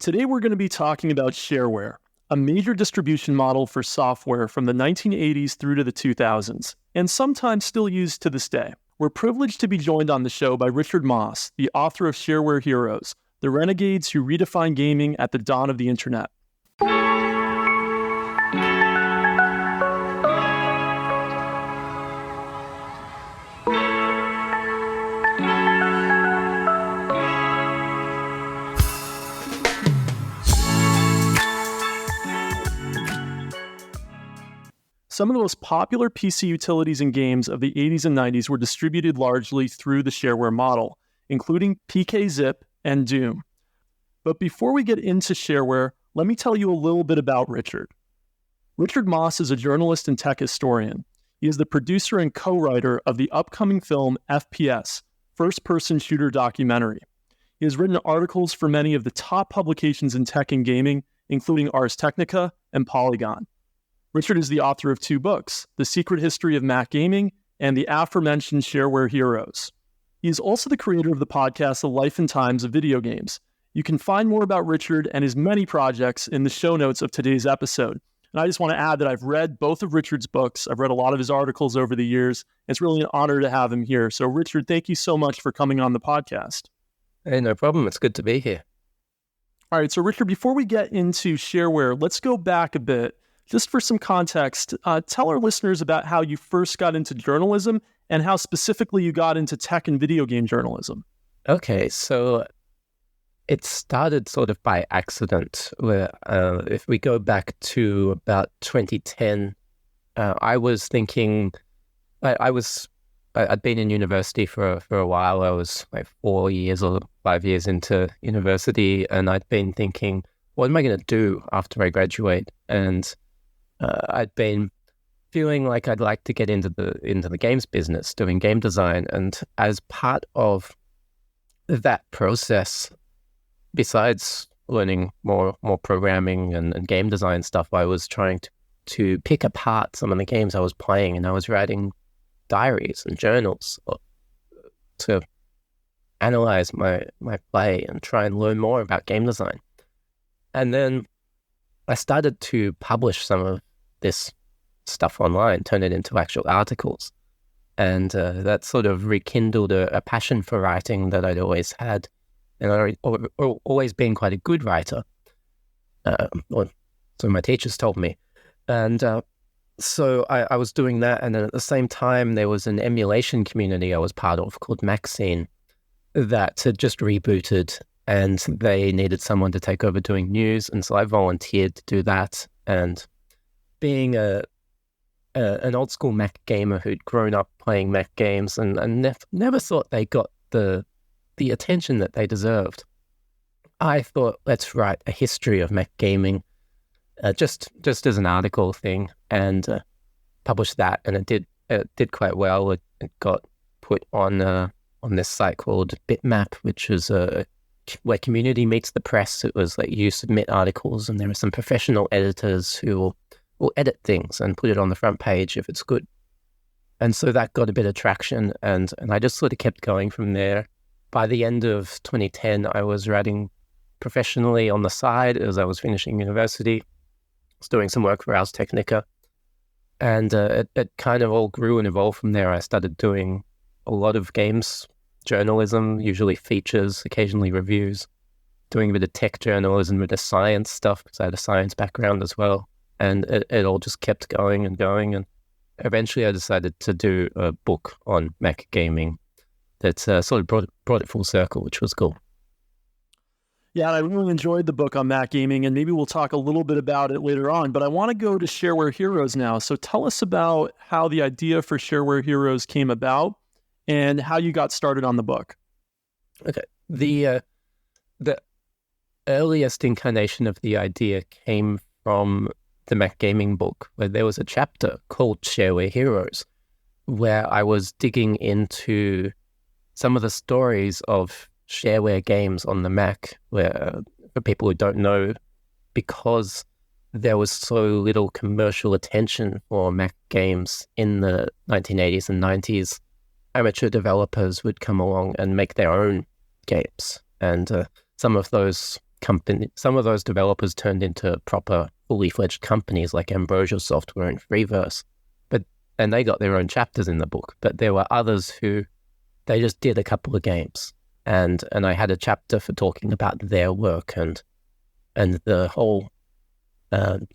Today we're going to be talking about shareware, a major distribution model for software from the 1980s through to the 2000s, and sometimes still used to this day. We're privileged to be joined on the show by Richard Moss, the author of Shareware Heroes, the renegades who redefined gaming at the dawn of the internet. Some of the most popular PC utilities and games of the 80s and 90s were distributed largely through the shareware model, including PKZip and Doom. But before we get into shareware, let me tell you a little bit about Richard. Richard Moss is a journalist and tech historian. He is the producer and co-writer of the upcoming film FPS, First-Person Shooter Documentary. He has written articles for many of the top publications in tech and gaming, including Ars Technica and Polygon. Richard is the author of two books, The Secret History of Mac Gaming and the aforementioned Shareware Heroes. He is also the creator of the podcast The Life and Times of Video Games. You can find more about Richard and his many projects in the show notes of today's episode. And I just want to add that I've read both of Richard's books. I've read a lot of his articles over the years. It's really an honor to have him here. So Richard, thank you so much for coming on the podcast. Hey, no problem. It's good to be here. All right, so Richard, before we get into shareware, let's go back a bit. Just for some context, tell our listeners about how you first got into journalism and how specifically you got into tech and video game journalism. Okay, so it started sort of by accident. Where if we go back to about 2010, I was thinking, I'd been in university for a while. I was like 4 years or 5 years into university, and I'd been thinking, what am I going to do after I graduate? And I'd been feeling like I'd like to get into the games business, doing game design. And as part of that process, besides learning more programming and game design stuff, I was trying to pick apart some of the games I was playing, and I was writing diaries and journals to analyze my play and try and learn more about game design. And then I started to publish some of this stuff online, turn it into actual articles. And that sort of rekindled a passion for writing that I'd always had. And I'd always been quite a good writer. So my teachers told me. And so I was doing that. And then at the same time, there was an emulation community I was part of called Maxine that had just rebooted, and they needed someone to take over doing news. And so I volunteered to do that. And being an old school Mac gamer who'd grown up playing Mac games and never thought they got the attention that they deserved, I thought, let's write a history of Mac gaming, just as an article thing, and published that. And it did quite well. It got put on this site called Bitmap, which is where community meets the press. It was like you submit articles, and there are some professional editors who will edit things and put it on the front page if it's good. And so that got a bit of traction, and I just sort of kept going from there. By the end of 2010, I was writing professionally on the side as I was finishing university. I was doing some work for Ars Technica, and it kind of all grew and evolved from there. I started doing a lot of games journalism, usually features, occasionally reviews, doing a bit of tech journalism, a bit of science stuff, because I had a science background as well. And it all just kept going and going. And eventually I decided to do a book on Mac gaming that sort of brought it full circle, which was cool. Yeah, I really enjoyed the book on Mac gaming, and maybe we'll talk a little bit about it later on. But I want to go to Shareware Heroes now. So tell us about how the idea for Shareware Heroes came about and how you got started on the book. Okay. The earliest incarnation of the idea came from the Mac gaming book, where there was a chapter called Shareware Heroes, where I was digging into some of the stories of shareware games on the Mac, where, for people who don't know, because there was so little commercial attention for Mac games in the 1980s and 90s, amateur developers would come along and make their own games. And some of those company, some of those developers turned into proper fully fledged companies like Ambrosia Software and Freeverse, and they got their own chapters in the book. But there were others who they just did a couple of games, and I had a chapter for talking about their work and the whole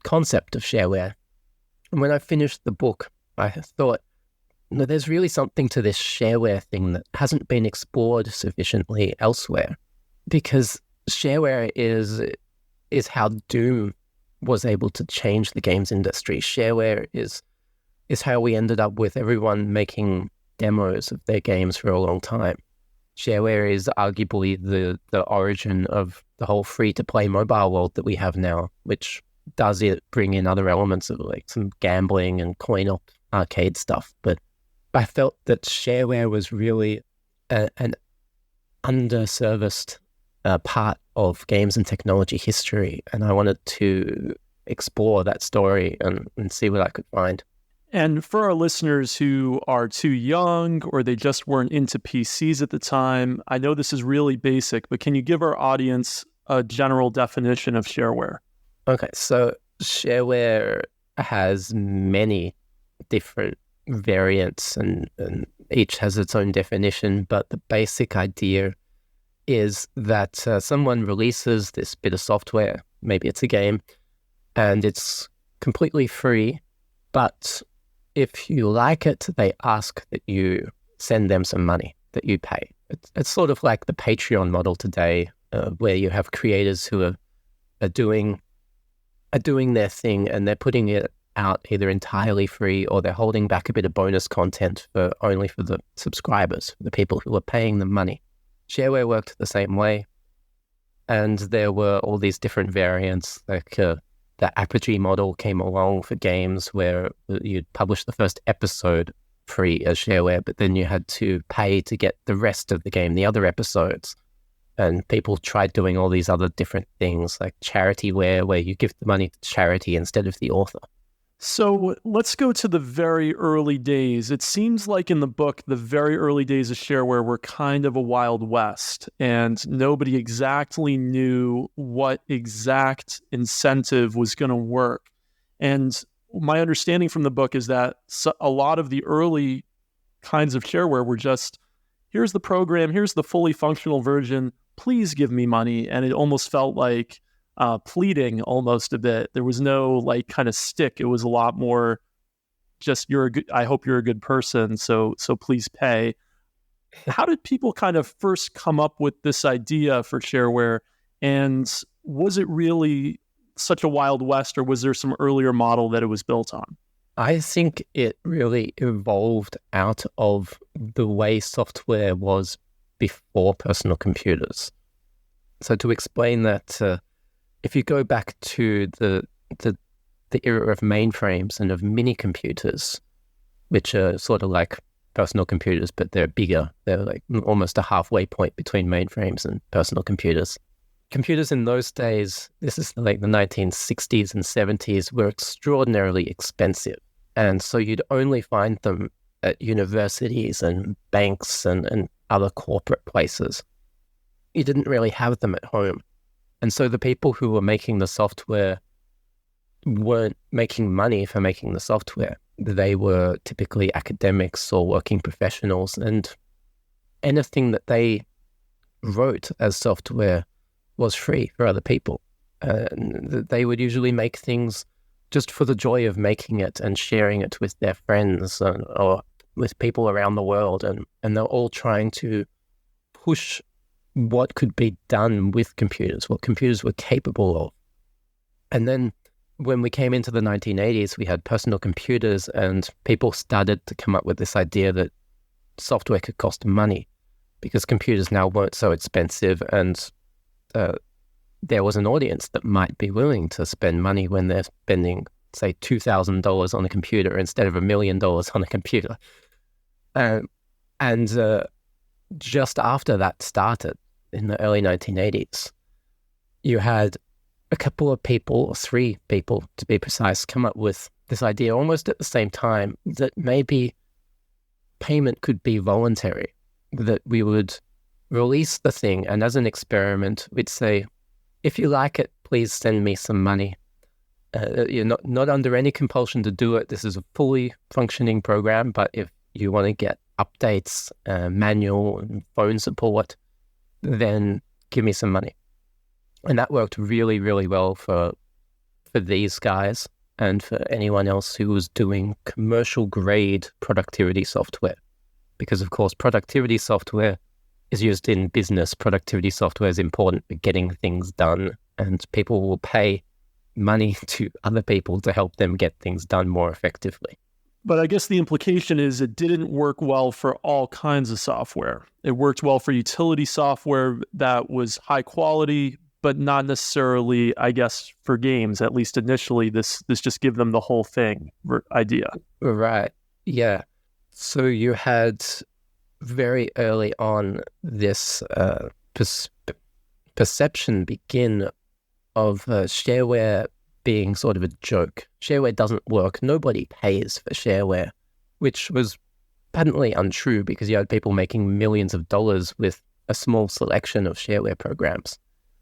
concept of shareware. And when I finished the book, I thought, no, there's really something to this shareware thing that hasn't been explored sufficiently elsewhere, because shareware is how Doom was able to change the games industry. Shareware is how we ended up with everyone making demos of their games for a long time. Shareware is arguably the origin of the whole free-to-play mobile world that we have now, which does bring in other elements of like some gambling and coin-op arcade stuff. But I felt that shareware was really an underserviced part of games and technology history, and I wanted to explore that story and see what I could find. And for our listeners who are too young or they just weren't into PCs at the time, I know this is really basic, but can you give our audience a general definition of shareware? Okay, so shareware has many different variants and each has its own definition, but the basic idea is that someone releases this bit of software, maybe it's a game, and it's completely free, but if you like it, they ask that you send them some money, that you pay. It's sort of like the Patreon model today, where you have creators who are doing their thing and they're putting it out either entirely free or they're holding back a bit of bonus content only for the subscribers, the people who are paying them money. Shareware worked the same way, and there were all these different variants, like the Apogee model came along for games where you'd publish the first episode free as shareware, but then you had to pay to get the rest of the game, the other episodes. And people tried doing all these other different things, like charityware, where you give the money to charity instead of the author. So let's go to the very early days. It seems like in the book, the very early days of shareware were kind of a Wild West, and nobody exactly knew what exact incentive was going to work. And my understanding from the book is that a lot of the early kinds of shareware were just, here's the program, here's the fully functional version, please give me money. And it almost felt like pleading almost a bit. There was no like kind of stick. It was a lot more just, I hope you're a good person, so please pay. How did people kind of first come up with this idea for shareware? And was it really such a Wild West, or was there some earlier model that it was built on? I think it really evolved out of the way software was before personal computers. So to explain that, if you go back to the era of mainframes and of mini computers, which are sort of like personal computers, but they're bigger. They're like almost a halfway point between mainframes and personal computers. Computers in those days, this is like the 1960s and 70s, were extraordinarily expensive. And so you'd only find them at universities and banks and other corporate places. You didn't really have them at home. And so the people who were making the software weren't making money for making the software. They were typically academics or working professionals, and anything that they wrote as software was free for other people. And they would usually make things just for the joy of making it and sharing it with their friends or with people around the world. And they're all trying to push what could be done with computers, what computers were capable of. And then when we came into the 1980s, we had personal computers and people started to come up with this idea that software could cost money because computers now weren't so expensive, and there was an audience that might be willing to spend money when they're spending, say, $2,000 on a computer instead of $1 million on a computer. And just after that started, in the early 1980s, you had a couple of people, or 3 people to be precise, come up with this idea almost at the same time that maybe payment could be voluntary, that we would release the thing and as an experiment, we'd say, if you like it, please send me some money. You're not under any compulsion to do it. This is a fully functioning program, but if you want to get updates, manual, and phone support, then give me some money. And that worked really, really well for these guys and for anyone else who was doing commercial grade productivity software. Because, of course, productivity software is used in business. Productivity software is important for getting things done, and people will pay money to other people to help them get things done more effectively. But I guess the implication is it didn't work well for all kinds of software. It worked well for utility software that was high quality, but not necessarily, I guess, for games. At least initially, this just give them the whole thing idea. Right. Yeah. So you had very early on this perception begin of shareware being sort of a joke. Shareware doesn't work. Nobody pays for shareware, which was patently untrue because you had people making millions of dollars with a small selection of shareware programs.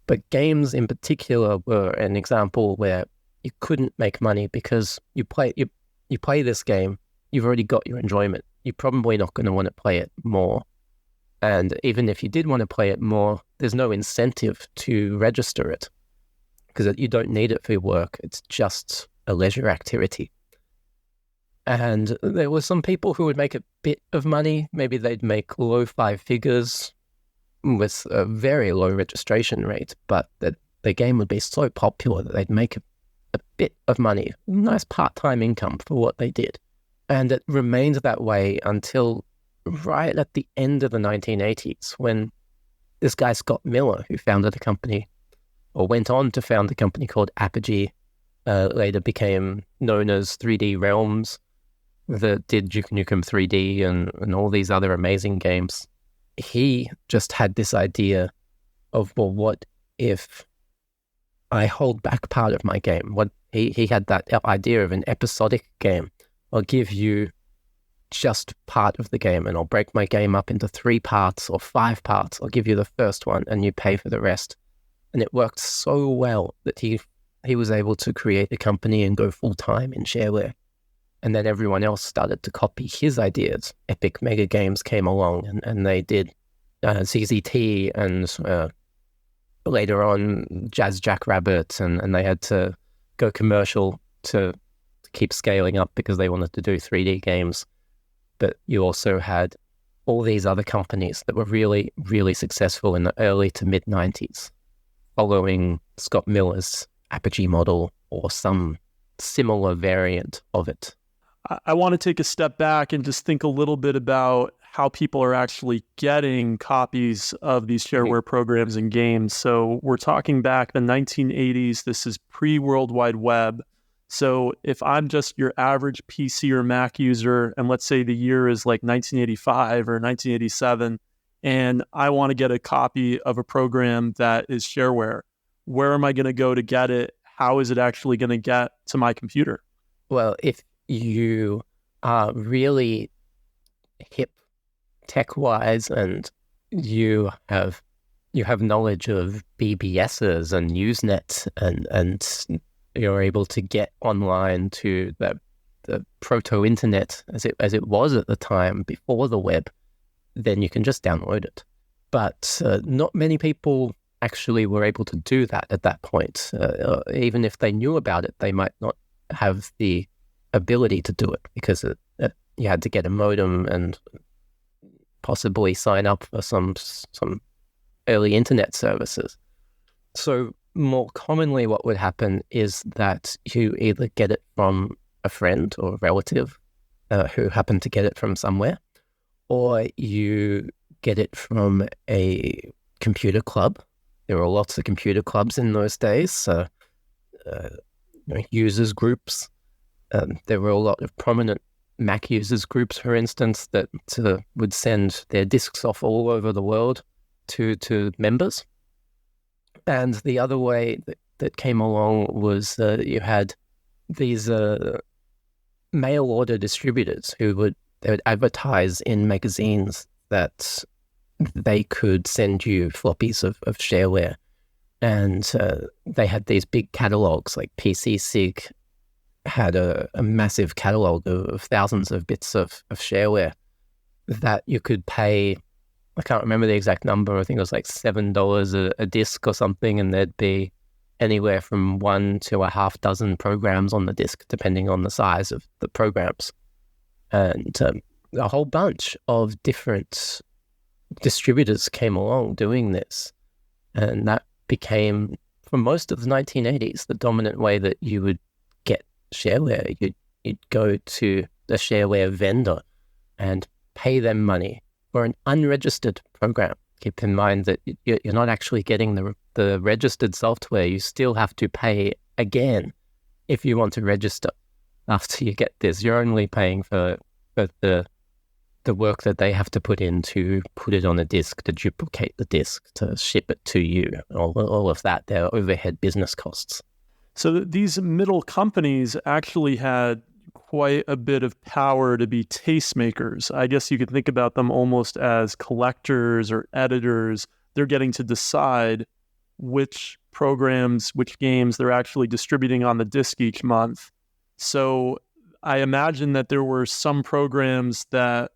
But games in particular were an example where you couldn't make money because you play this game, you've already got your enjoyment. You're probably not going to want to play it more. And even if you did want to play it more, there's no incentive to register it because you don't need it for your work. It's just a leisure activity. And there were some people who would make a bit of money. Maybe they'd make low 5 figures with a very low registration rate, but the game would be so popular that they'd make a bit of money, nice part-time income for what they did. And it remained that way until right at the end of the 1980s when this guy, Scott Miller, who founded a company, or went on to found a company called Apogee, later became known as 3D Realms, that did Duke Nukem 3D and all these other amazing games. He just had this idea of, well, what if I hold back part of my game? He had that idea of an episodic game. I'll give you just part of the game and I'll break my game up into 3 parts or 5 parts. I'll give you the first one and you pay for the rest. And it worked so well that he was able to create a company and go full-time in shareware. And then everyone else started to copy his ideas. Epic Mega Games came along and they did ZZT and later on Jazz Jackrabbit and they had to go commercial to keep scaling up because they wanted to do 3D games. But you also had all these other companies that were really, really successful in the early to mid-90s, following Scott Miller's Apogee model or some similar variant of it. I want to take a step back and just think a little bit about how people are actually getting copies of these shareware programs and games. So we're talking back the 1980s. This is pre-World Wide Web. So if I'm just your average PC or Mac user, and let's say the year is like 1985 or 1987, and I want to get a copy of a program that is shareware, where am I going to go to get it? How is it actually going to get to my computer? Well, if you are really hip tech-wise and you have knowledge of BBSs and Usenet and you're able to get online to the proto-internet as it was at the time before the web, then you can just download it. But not many people actually were able to do that at that point. Even if they knew about it, they might not have the ability to do it because you had to get a modem and possibly sign up for some early internet services. So more commonly what would happen is that you either get it from a friend or a relative who happened to get it from somewhere, or you get it from a computer club. There were lots of computer clubs in those days, users groups. There were a lot of prominent Mac users groups, for instance, that would send their disks off all over the world to members. And the other way that came along was you had these mail order distributors who would advertise in magazines that they could send you floppies of shareware. And they had these big catalogs, like PKZip had a massive catalog of thousands of bits of shareware that you could pay. I can't remember the exact number. I think it was like $7 a disc or something, and there'd be anywhere from 1 to a half dozen programs on the disc, depending on the size of the programs. And a whole bunch of different distributors came along doing this. And that became, for most of the 1980s, the dominant way that you would get shareware. You'd go to the shareware vendor and pay them money for an unregistered program. Keep in mind that you're not actually getting the registered software. You still have to pay again if you want to register after you get this. You're only paying for the work that they have to put in to put it on a disk, to duplicate the disk, to ship it to you, all of that. They're overhead business costs. So these middle companies actually had quite a bit of power to be tastemakers. I guess you could think about them almost as collectors or editors. They're getting to decide which programs, which games they're actually distributing on the disk each month. So I imagine that there were some programs that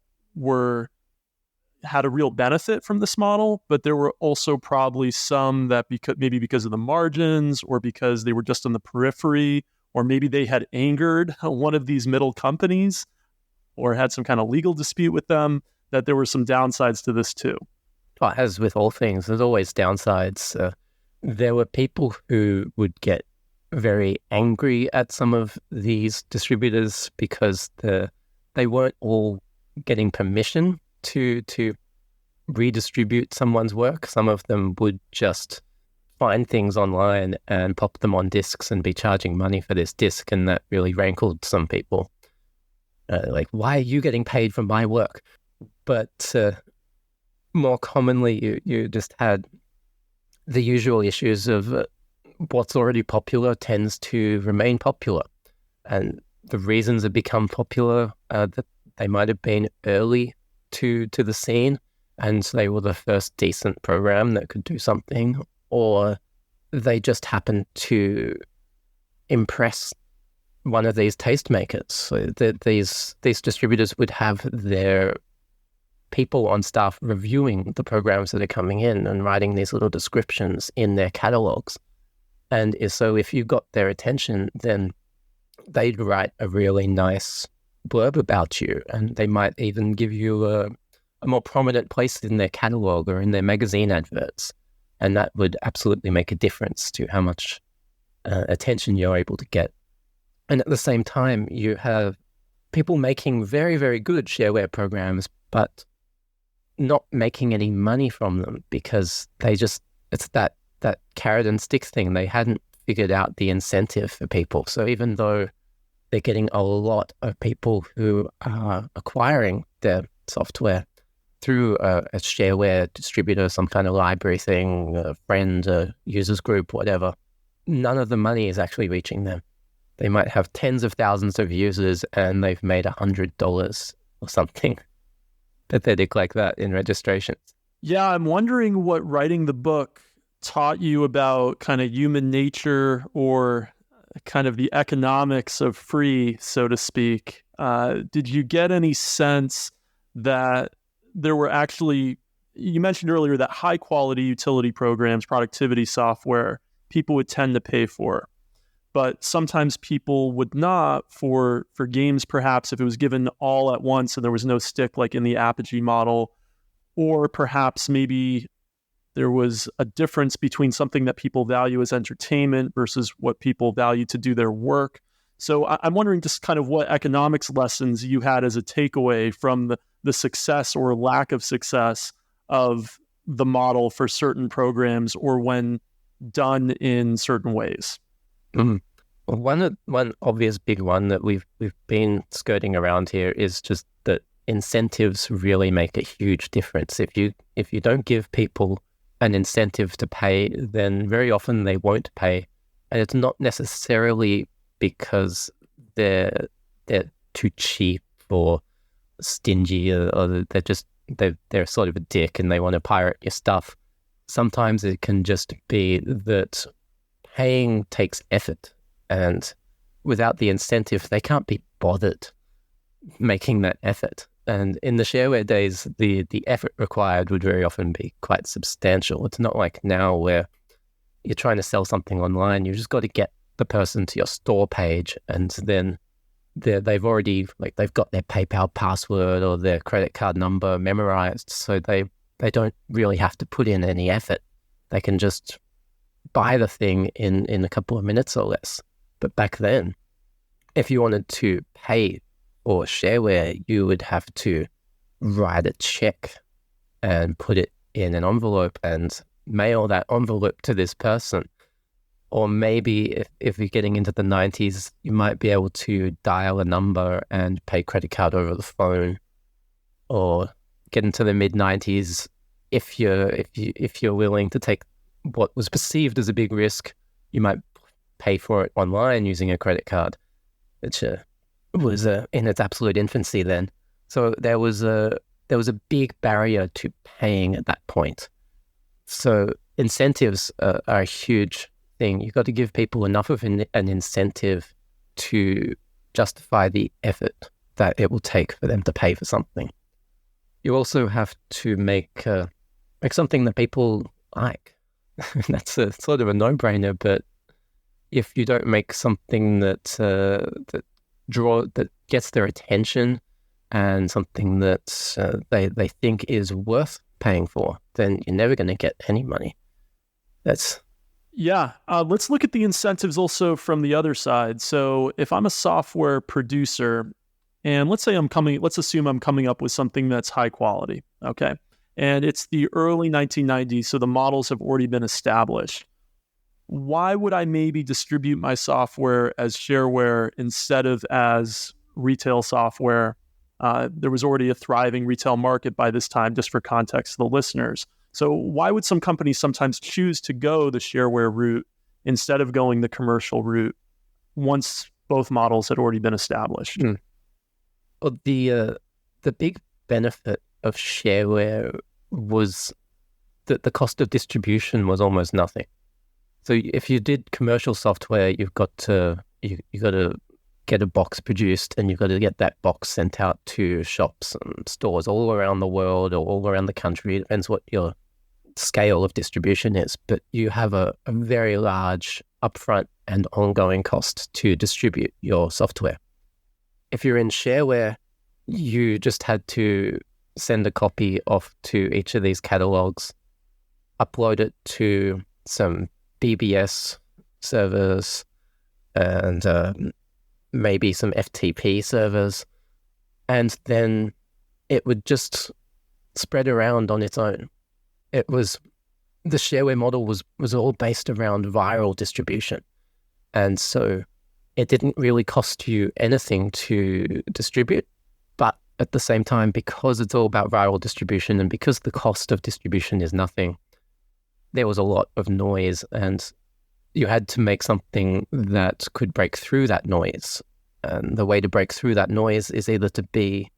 had a real benefit from this model, but there were also probably some that because of the margins, or because they were just on the periphery, or maybe they had angered one of these middle companies or had some kind of legal dispute with them, that there were some downsides to this too. Well, as with all things, there's always downsides. There were people who would get very angry at some of these distributors because they weren't all getting permission to redistribute someone's work. Some of them would just find things online and pop them on discs and be charging money for this disc, and that really rankled some people. Like, why are you getting paid for my work? But more commonly, you just had the usual issues of what's already popular tends to remain popular. And the reasons it become popular, that they might have been early to the scene, and they were the first decent program that could do something, or they just happened to impress one of these tastemakers. So these distributors would have their people on staff reviewing the programs that are coming in and writing these little descriptions in their catalogs. And so if you got their attention, then they'd write a really nice blurb about you, and they might even give you a more prominent place in their catalog or in their magazine adverts. And that would absolutely make a difference to how much attention you're able to get. And at the same time, you have people making very, very good shareware programs, but not making any money from them because it's that carrot and stick thing. They hadn't figured out the incentive for people. So even though they're getting a lot of people who are acquiring their software through a shareware distributor, some kind of library thing, a friend, a users group, whatever, none of the money is actually reaching them. They might have tens of thousands of users and they've made $100 or something pathetic like that in registrations. Yeah, I'm wondering what writing the book taught you about kind of human nature, or kind of the economics of free, so to speak. Did you get any sense that there were actually, you mentioned earlier that high quality utility programs, productivity software, people would tend to pay for, but sometimes people would not for games, perhaps if it was given all at once and there was no stick like in the Apogee model, or perhaps maybe there was a difference between something that people value as entertainment versus what people value to do their work. So I'm wondering just kind of what economics lessons you had as a takeaway from the success or lack of success of the model for certain programs, or when done in certain ways. Mm. Well, one obvious big one that we've been skirting around here is just that incentives really make a huge difference. If you don't give people an incentive to pay, then very often they won't pay, and it's not necessarily because they're too cheap or stingy, or they're sort of a dick and they want to pirate your stuff. sometimes it can just be that paying takes effort, and without the incentive, they can't be bothered making that effort. And in the shareware days, the effort required would very often be quite substantial. It's not like now where you're trying to sell something online. You just got to get the person to your store page, and then they've already, like, they've got their PayPal password or their credit card number memorized, so they don't really have to put in any effort. They can just buy the thing in a couple of minutes or less. But back then, if you wanted to pay for shareware, you would have to write a check and put it in an envelope and mail that envelope to this person. Or maybe if you're getting into the 90s, you might be able to dial a number and pay credit card over the phone. Or get into the mid 90s, if you're willing to take what was perceived as a big risk, you might pay for it online using a credit card, which was in its absolute infancy then. So there was a big barrier to paying at that point. So incentives are a huge thing. You've got to give people enough of an incentive to justify the effort that it will take for them to pay for something. You also have to make something that people like. That's a sort of a no-brainer, but if you don't make something that gets their attention and something that they think is worth paying for, then you're never going to get any money. Let's look at the incentives also from the other side. So if I'm a software producer, and let's assume I'm coming up with something that's high quality, okay? And it's the early 1990s, so the models have already been established. Why would I maybe distribute my software as shareware instead of as retail software? There was already a thriving retail market by this time, just for context to the listeners. So why would some companies sometimes choose to go the shareware route instead of going the commercial route once both models had already been established? Well, the big benefit of shareware was that the cost of distribution was almost nothing. So if you did commercial software, you've got to get a box produced, and you've got to get that box sent out to shops and stores all around the world or all around the country. It depends what your scale of distribution is, but you have a very large upfront and ongoing cost to distribute your software. If you're in shareware, you just had to send a copy off to each of these catalogs, upload it to some BBS servers and maybe some FTP servers, and then it would just spread around on its own. The shareware model was all based around viral distribution, and so it didn't really cost you anything to distribute. But at the same time, because it's all about viral distribution and because the cost of distribution is nothing, there was a lot of noise, and you had to make something that could break through that noise. And the way to break through that noise is either to be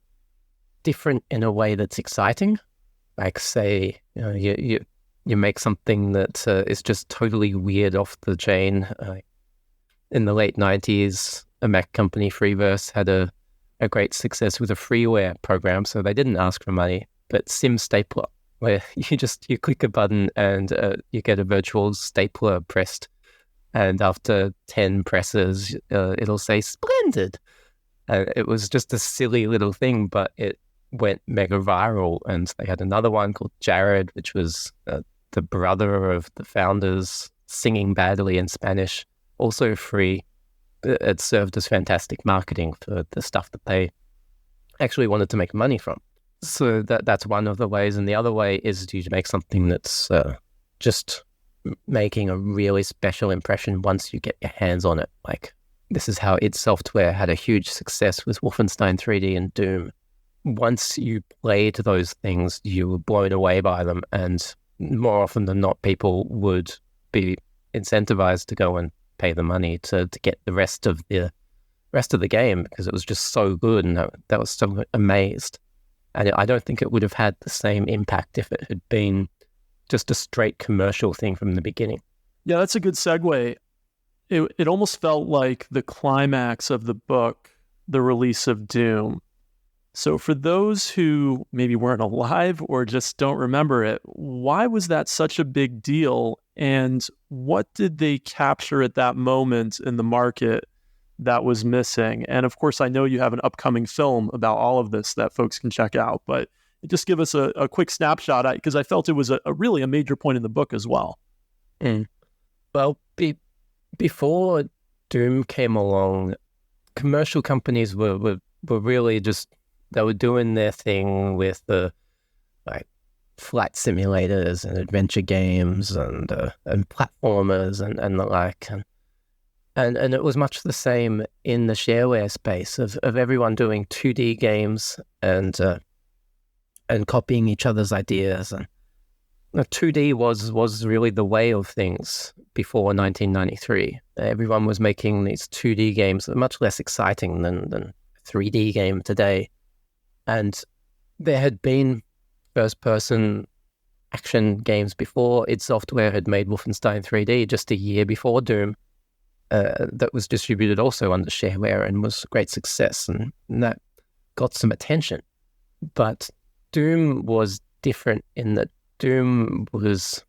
different in a way that's exciting, like say, you make something that is just totally weird off the chain. In the late 90s, a Mac company, Freeverse, had a great success with a freeware program, so they didn't ask for money, but Sim Stapler, where you click a button and you get a virtual stapler pressed, and after 10 presses, it'll say "Splendid." It was just a silly little thing, but it went mega viral. And they had another one called Jared, which was the brother of the founders singing badly in Spanish, also free. It served as fantastic marketing for the stuff that they actually wanted to make money from. So that's one of the ways. And the other way is to make something that's just making a really special impression once you get your hands on it. Like, this is how id Software had a huge success with Wolfenstein 3D and Doom. Once you played those things, you were blown away by them, and more often than not, people would be incentivized to go and pay the money to get the rest of the game, because it was just so good, and that was so amazed. And I don't think it would have had the same impact if it had been just a straight commercial thing from the beginning. Yeah, that's a good segue. It almost felt like the climax of the book, the release of Doom. So for those who maybe weren't alive or just don't remember it, why was that such a big deal? And what did they capture at that moment in the market that was missing? And of course, I know you have an upcoming film about all of this that folks can check out, but just give us a quick snapshot, because I felt it was a really a major point in the book as well. Well, before Doom came along, commercial companies were really just, they were doing their thing with the like flight simulators and adventure games and platformers and the like, and it was much the same in the shareware space of everyone doing 2D games and copying each other's ideas. And 2D was really the way of things before 1993. Everyone was making these 2D games that are much less exciting than a 3D game today. And there had been first-person action games before. id Software had made Wolfenstein 3D just a year before Doom, that was distributed also under shareware and was a great success, and that got some attention. But Doom was different in that Doom was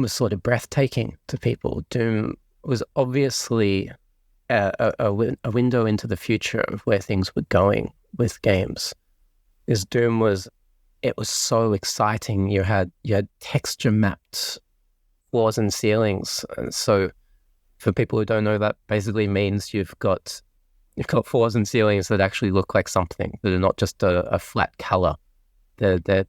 sort of breathtaking to people. Doom was obviously a window into the future of where things were going with games. Because Doom was so exciting. You had texture mapped floors and ceilings. And so for people who don't know, that basically means you've got floors and ceilings that actually look like something, that are not just a flat color. There's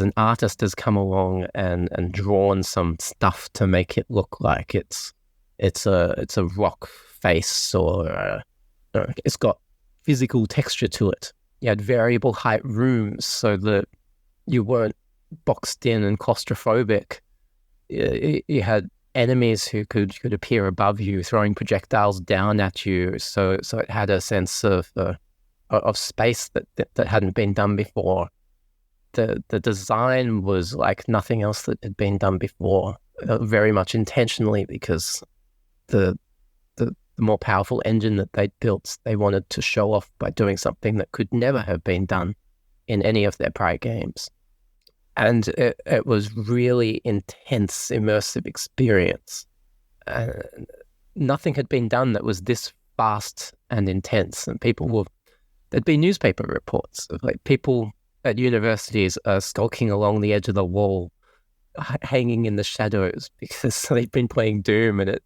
an artist has come along and drawn some stuff to make it look like it's a rock face, or it's got physical texture to it. You had variable height rooms so that you weren't boxed in and claustrophobic. You had enemies who could appear above you, throwing projectiles down at you. So it had a sense of space that hadn't been done before. The design was like nothing else that had been done before, very much intentionally, because the more powerful engine that they'd built, they wanted to show off by doing something that could never have been done in any of their prior games. And it was really intense, immersive experience. Nothing had been done that was this fast and intense. And there'd be newspaper reports of like people at universities skulking along the edge of the wall, hanging in the shadows because they'd been playing Doom, and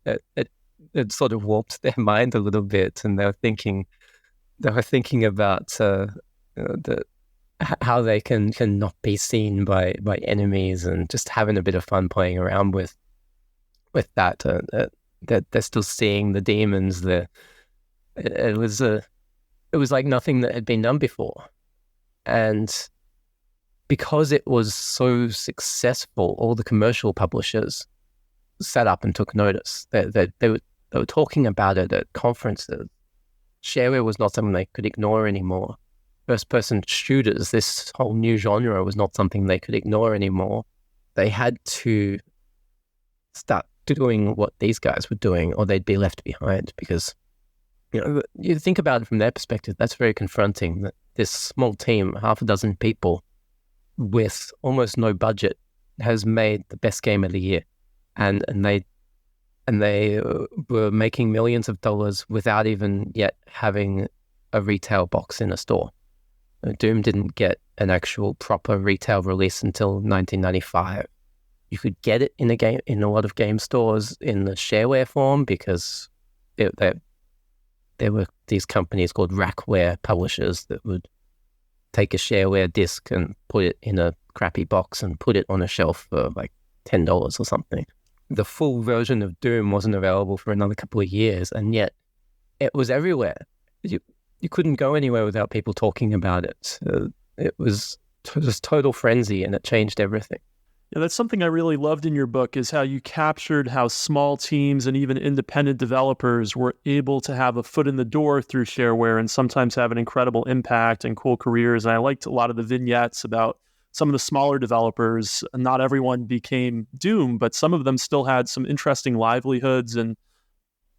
it sort of warped their mind a little bit, and they were thinking about how they can not be seen by enemies, and just having a bit of fun playing around with that. That they're still seeing the demons there. It was like nothing that had been done before. And because it was so successful, all the commercial publishers sat up and took notice. They were talking about it at conferences. Shareware was not something they could ignore anymore. First-person shooters, this whole new genre, was not something they could ignore anymore. They had to start doing what these guys were doing, or they'd be left behind. Because you think about it from their perspective, that's very confronting. That this small team, half a dozen people, with almost no budget, has made the best game of the year, and they were making millions of dollars without even yet having a retail box in a store. Doom didn't get an actual proper retail release until 1995. You could get it in a lot of game stores in the shareware form, because there were these companies called rackware publishers that would take a shareware disc and put it in a crappy box and put it on a shelf for like $10 or something. The full version of Doom wasn't available for another couple of years, and yet it was everywhere. You couldn't go anywhere without people talking about it. It was just total frenzy, and it changed everything. Yeah, that's something I really loved in your book, is how you captured how small teams and even independent developers were able to have a foot in the door through shareware and sometimes have an incredible impact and cool careers. And I liked a lot of the vignettes about some of the smaller developers, not everyone became Doom, but some of them still had some interesting livelihoods and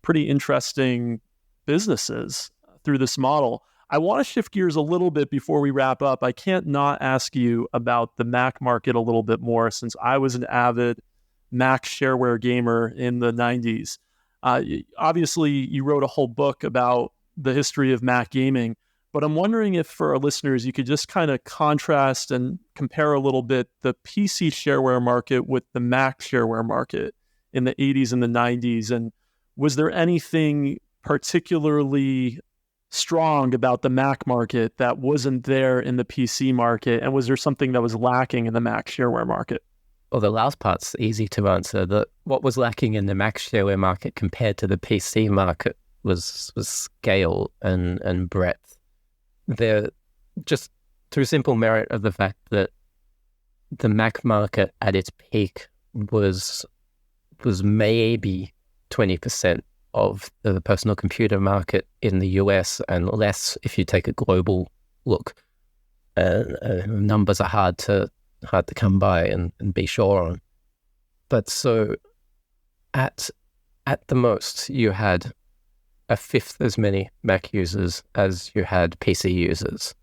pretty interesting businesses through this model. I want to shift gears a little bit before we wrap up. I can't not ask you about the Mac market a little bit more, since I was an avid Mac shareware gamer in the 90s. Obviously, you wrote a whole book about the history of Mac gaming, but I'm wondering if for our listeners, you could just kind of contrast and compare a little bit the PC shareware market with the Mac shareware market in the 80s and the 90s. And was there anything particularly strong about the Mac market that wasn't there in the PC market? And was there something that was lacking in the Mac shareware market? Well, the last part's easy to answer. What was lacking in the Mac shareware market compared to the PC market was scale and breadth. They're just through simple merit of the fact that the Mac market at its peak was maybe 20% of the personal computer market in the US, and less if you take a global look. Numbers are hard to come by and be sure on. But so at the most, you had a fifth as many Mac users as you had PC users.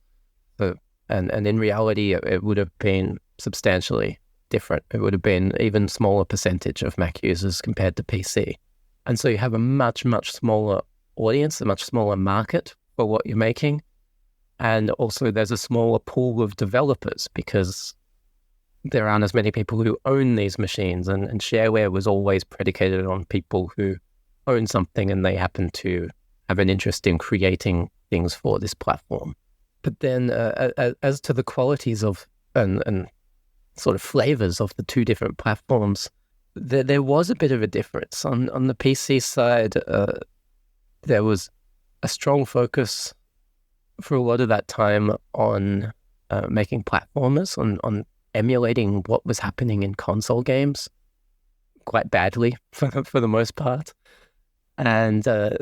So, and in reality, it would have been substantially different. It would have been even smaller percentage of Mac users compared to PC. And so you have a much, much smaller audience, a much smaller market for what you're making. And also there's a smaller pool of developers because there aren't as many people who own these machines. And shareware was always predicated on people who own something and they happen to have an interest in creating things for this platform. But then as to the qualities of and sort of flavors of the two different platforms, there was a bit of a difference. On the PC side, there was a strong focus for a lot of that time on making platformers, on emulating what was happening in console games quite badly for the most part. And the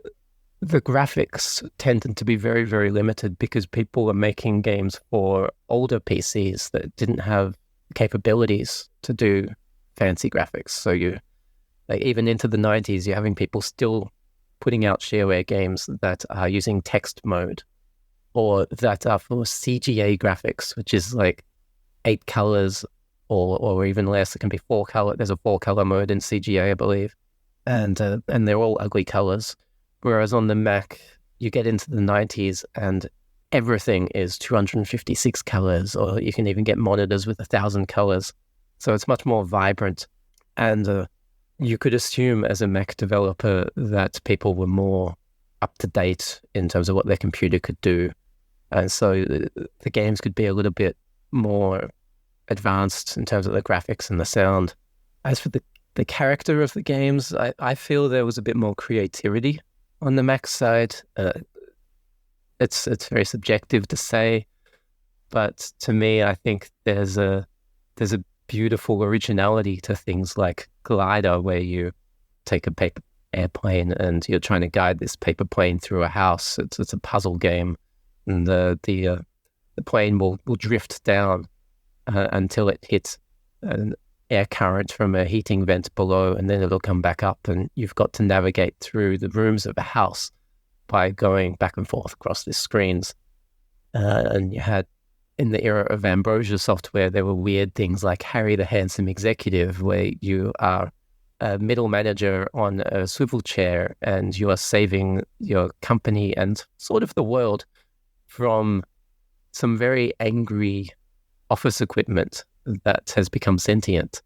graphics tended to be very, very limited because people were making games for older PCs that didn't have capabilities to do fancy graphics. So even into the 90s, you're having people still putting out shareware games that are using text mode or that are for CGA graphics, which is like 8 colors or even less. It can be 4 color. There's a 4-color mode in CGA, I believe. And they're all ugly colors. Whereas on the Mac, you get into the 90s and everything is 256 colors, or you can even get monitors with 1,000 colors. So it's much more vibrant. And you could assume as a Mac developer that people were more up to date in terms of what their computer could do. And so the games could be a little bit more advanced in terms of the graphics and the sound. As for the character of the games, I feel there was a bit more creativity on the Mac side. It's very subjective to say, but to me, I think there's a beautiful originality to things like Glider, where you take a paper airplane and you're trying to guide this paper plane through a house. It's a puzzle game, and the plane will drift down until it hits an air current from a heating vent below, and then it'll come back up, and you've got to navigate through the rooms of a house by going back and forth across the screens. And you had, in the era of Ambrosia software, there were weird things like Harry the Handsome Executive, where you are a middle manager on a swivel chair and you are saving your company and sort of the world from some very angry office equipment that has become sentient.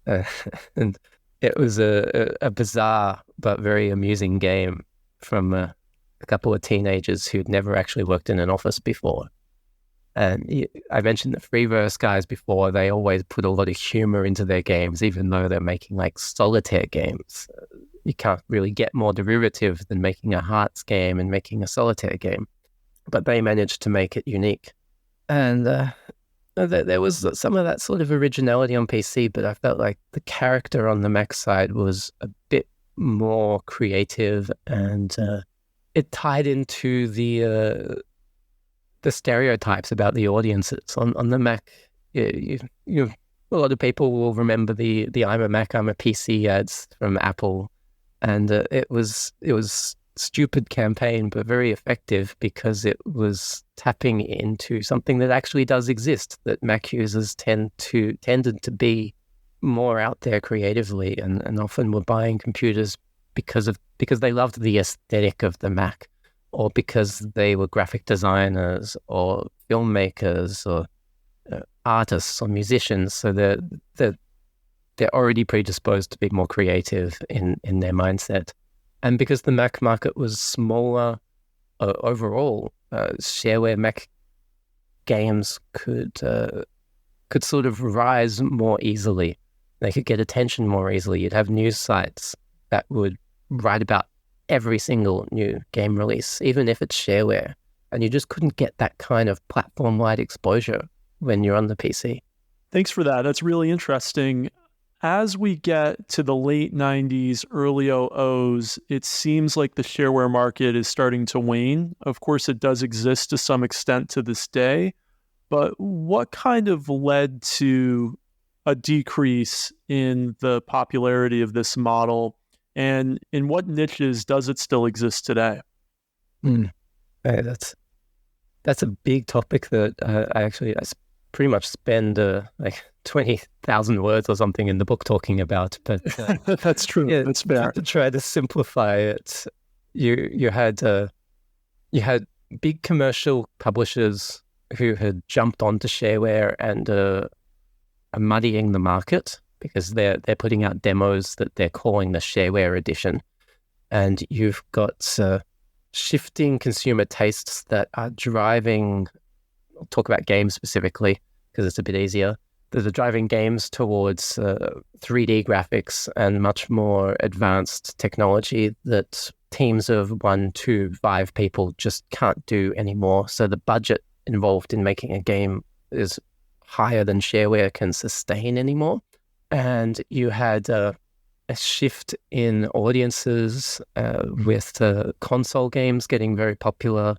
And it was a bizarre but very amusing game from a couple of teenagers who'd never actually worked in an office before. And I mentioned the Freeverse guys before. They always put a lot of humor into their games, even though they're making like solitaire games. You can't really get more derivative than making a hearts game and making a solitaire game. But they managed to make it unique. And there was some of that sort of originality on PC, but I felt like the character on the Mac side was a bit more creative, and it tied into the stereotypes about the audiences. On the Mac, you a lot of people will remember the I'm a Mac, I'm a PC ads from Apple, and it was stupid campaign, but very effective because it was tapping into something that actually does exist, that Mac users tended to be more out there creatively, and often were buying computers because they loved the aesthetic of the Mac, or because they were graphic designers or filmmakers or artists or musicians. So they're already predisposed to be more creative in their mindset. And because the Mac market was smaller overall, shareware Mac games could sort of rise more easily. They could get attention more easily. You'd have news sites that would write about every single new game release, even if it's shareware. And you just couldn't get that kind of platform-wide exposure when you're on the PC. Thanks for that. That's really interesting. As we get to the late 90s, early 00s, it seems like the shareware market is starting to wane. Of course, it does exist to some extent to this day, but what kind of led to a decrease in the popularity of this model, and in what niches does it still exist today? Hey, that's a big topic that I pretty much spend like 20,000 words or something in the book talking about. But that's true. Yeah, that's fair. To try to simplify it, you had big commercial publishers who had jumped onto shareware and are muddying the market because they're putting out demos that they're calling the shareware edition, and you've got shifting consumer tastes that are driving. I'll talk about games specifically because it's a bit easier. They're driving games towards 3D graphics and much more advanced technology that teams of 1, 2, 5 people just can't do anymore. So the budget involved in making a game is higher than shareware can sustain anymore. And you had a shift in audiences with console games getting very popular.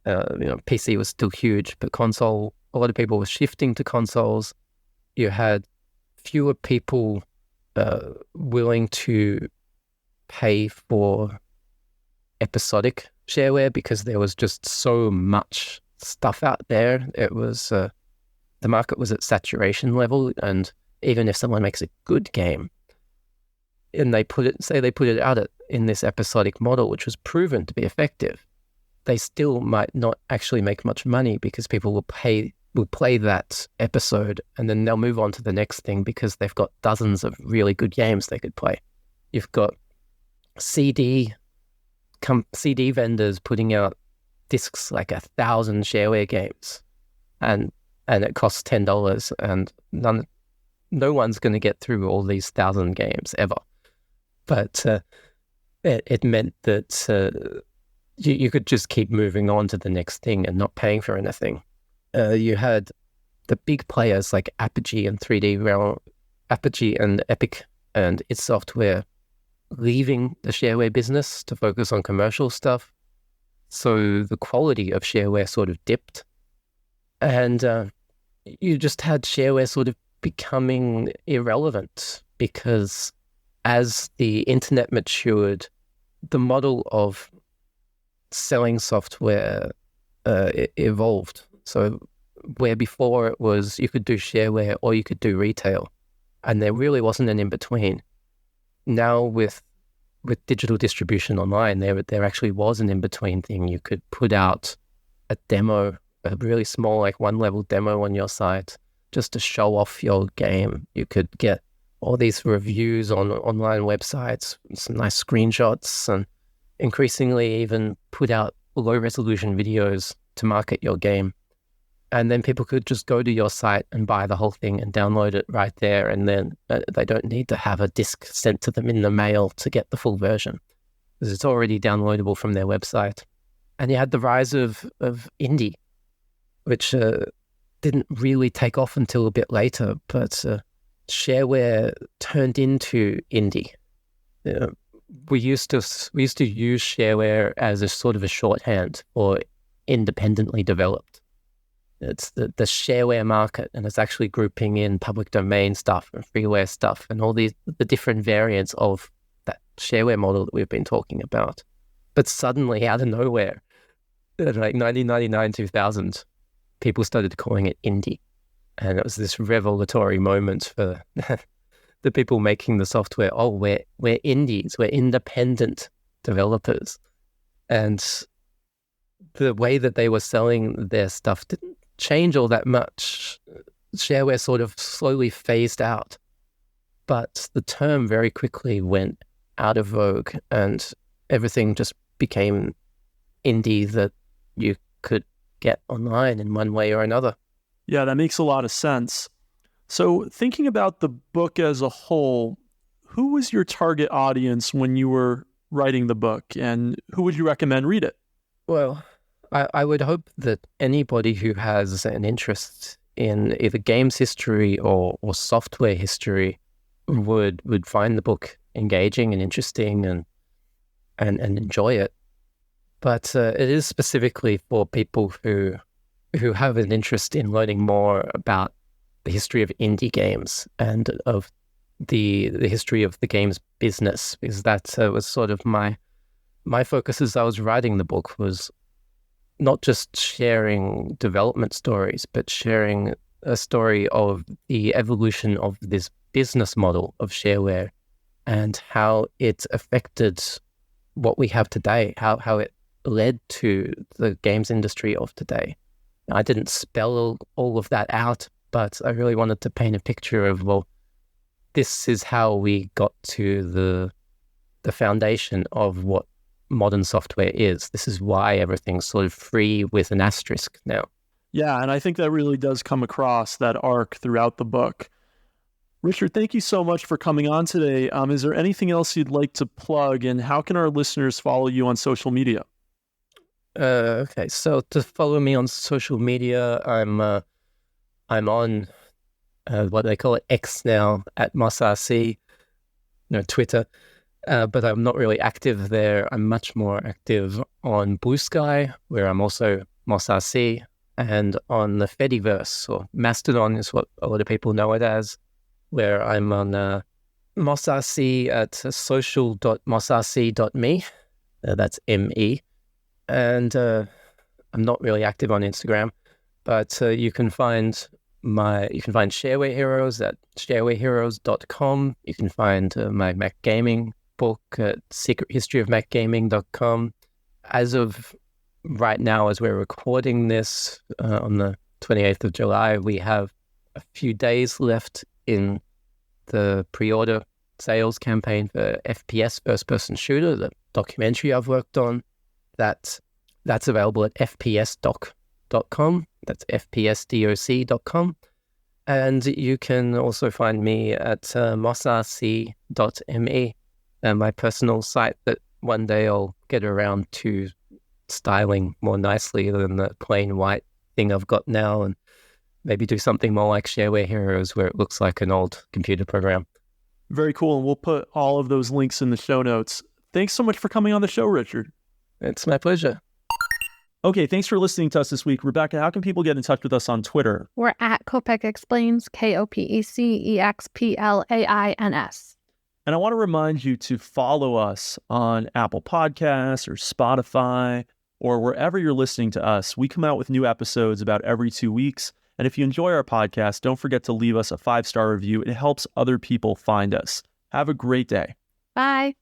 PC was still huge, but console, a lot of people were shifting to consoles. You had fewer people willing to pay for episodic shareware because there was just so much stuff out there. It was the market was at saturation level, and even if someone makes a good game and they put it out in this episodic model, which was proven to be effective, they still might not actually make much money because people will play that episode and then they'll move on to the next thing because they've got dozens of really good games they could play. You've got CD vendors putting out discs like 1,000 shareware games, and it costs $10, and no one's going to get through all these 1,000 games ever. But it meant that you could just keep moving on to the next thing and not paying for anything. You had the big players like Apogee and 3D Realm, Apogee and Epic and its software leaving the shareware business to focus on commercial stuff. So the quality of shareware sort of dipped. And you just had shareware sort of becoming irrelevant because as the internet matured, the model of selling software evolved. So where before it was you could do shareware or you could do retail, and there really wasn't an in-between. Now with digital distribution online, there actually was an in-between thing. You could put out a demo, a really small, like 1-level demo on your site just to show off your game. You could get all these reviews on online websites, some nice screenshots, and increasingly even put out low-resolution videos to market your game. And then people could just go to your site and buy the whole thing and download it right there. And then they don't need to have a disc sent to them in the mail to get the full version, because it's already downloadable from their website. And you had the rise of indie, which didn't really take off until a bit later, but shareware turned into indie. We used to use shareware as a sort of a shorthand for independently developed. It's the shareware market, and it's actually grouping in public domain stuff and freeware stuff and all the different variants of that shareware model that we've been talking about. But suddenly, out of nowhere, like 1999, 2000, people started calling it indie. And it was this revelatory moment for the people making the software. Oh, we're indies, we're independent developers. And the way that they were selling their stuff didn't change all that much. Shareware sort of slowly phased out. But the term very quickly went out of vogue, and everything just became indie that you could get online in one way or another. Yeah, that makes a lot of sense. So thinking about the book as a whole, who was your target audience when you were writing the book, and who would you recommend read it? Well, I would hope that anybody who has an interest in either games history or software history would find the book engaging and interesting and enjoy it. But it is specifically for people who have an interest in learning more about the history of indie games and of the history of the games business, because that was sort of my focus as I was writing the book, was not just sharing development stories, but sharing a story of the evolution of this business model of shareware and how it affected what we have today, how it led to the games industry of today. I didn't spell all of that out, but I really wanted to paint a picture of, well, this is how we got to the foundation of what modern software is. This is why everything's sort of free with an asterisk now. Yeah, and I think that really does come across, that arc throughout the book. Richard, thank you so much for coming on today. Is there anything else you'd like to plug, and how can our listeners follow you on social media? Okay, so to follow me on social media, I'm on what they call it X now, at MossRC, Twitter, but I'm not really active there. I'm much more active on Blue Sky, where I'm also MossRC, and on the Fediverse, or Mastodon is what a lot of people know it as, where I'm on MossRC at social.mossrc.me. That's ME. And I'm not really active on Instagram, but you can find Shareware Heroes at sharewareheroes.com. You can find my Mac Gaming book at secrethistoryofmacgaming.com. As of right now, as we're recording this on the 28th of July, we have a few days left in the pre-order sales campaign for FPS, first-person shooter, the documentary I've worked on. That's available at fpsdoc.com. That's fpsdoc.com. And you can also find me at mossrc.me, my personal site that one day I'll get around to styling more nicely than the plain white thing I've got now, and maybe do something more like Shareware Heroes, where it looks like an old computer program. Very cool. And we'll put all of those links in the show notes. Thanks so much for coming on the show, Richard. It's my pleasure. Okay, thanks for listening to us this week. Rebecca, how can people get in touch with us on Twitter? We're at Kopec Explains, KOPECEXPLAINS. And I want to remind you to follow us on Apple Podcasts or Spotify or wherever you're listening to us. We come out with new episodes about every 2 weeks. And if you enjoy our podcast, don't forget to leave us a 5-star review. It helps other people find us. Have a great day. Bye.